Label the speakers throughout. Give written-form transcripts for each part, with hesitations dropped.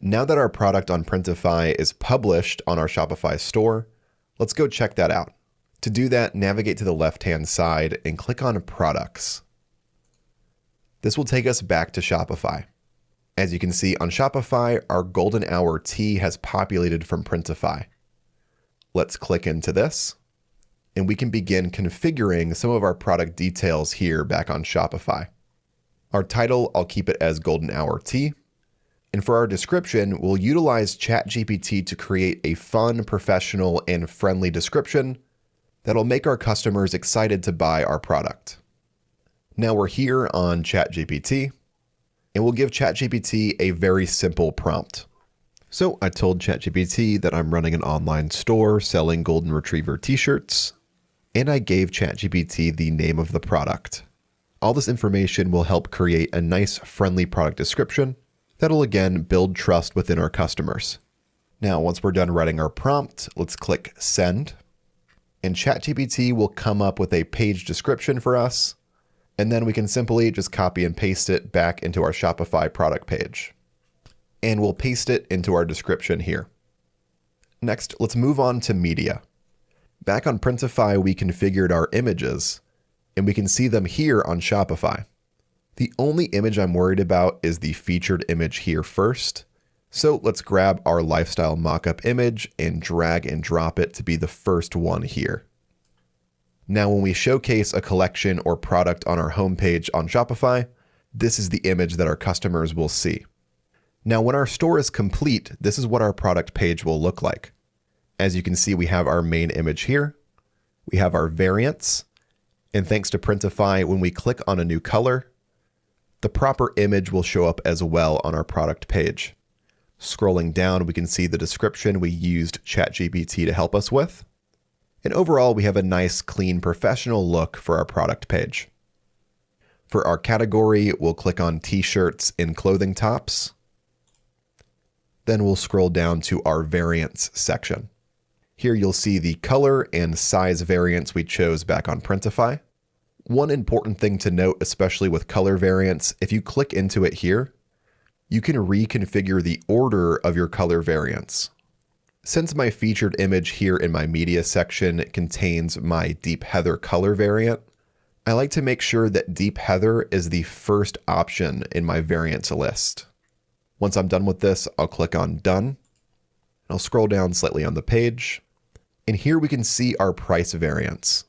Speaker 1: Now that our product on Printify is published on our Shopify store, let's go check that out. To do that, navigate to the left-hand side and click on Products. This will take us back to Shopify. As you can see on Shopify, our golden hour tea has populated from Printify. Let's click into this, and we can begin configuring some of our product details here back on Shopify. Our title, I'll keep it as golden hour tea. And for our description, we'll utilize ChatGPT to create a fun, professional, and friendly description that'll make our customers excited to buy our product. Now we're here on ChatGPT, and we'll give ChatGPT a very simple prompt. So I told ChatGPT that I'm running an online store selling golden retriever t-shirts, and I gave ChatGPT the name of the product. All this information will help create a nice, friendly product description that'll again build trust within our customers. Now, once we're done writing our prompt, let's click Send, and ChatGPT will come up with a page description for us, and then we can simply just copy and paste it back into our Shopify product page. And we'll paste it into our description here. Next, let's move on to media. Back on Printify, we configured our images, and we can see them here on Shopify. The only image I'm worried about is the featured image here first. So let's grab our lifestyle mockup image and drag and drop it to be the first one here. Now, when we showcase a collection or product on our homepage on Shopify, this is the image that our customers will see. Now, when our store is complete, this is what our product page will look like. As you can see, we have our main image here. We have our variants. And thanks to Printify, when we click on a new color, the proper image will show up as well on our product page. Scrolling down, we can see the description we used ChatGPT to help us with. And overall, we have a nice, clean, professional look for our product page. For our category, we'll click on T-shirts and clothing tops. Then we'll scroll down to our variants section. Here you'll see the color and size variants we chose back on Printify. One important thing to note, especially with color variants, if you click into it here, you can reconfigure the order of your color variants. Since my featured image here in my media section contains my deep heather color variant, I like to make sure that deep heather is the first option in my variants list. Once I'm done with this, I'll click on Done. I'll scroll down slightly on the page, and here we can see our price variants.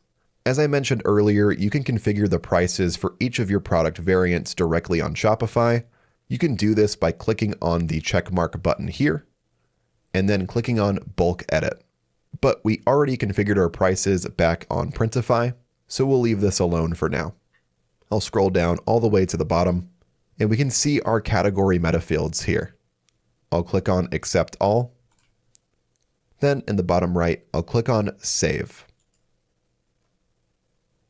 Speaker 1: As I mentioned earlier, you can configure the prices for each of your product variants directly on Shopify. You can do this by clicking on the checkmark button here, and then clicking on Bulk Edit. But we already configured our prices back on Printify, so we'll leave this alone for now. I'll scroll down all the way to the bottom, and we can see our category meta fields here. I'll click on Accept All. Then in the bottom right, I'll click on Save.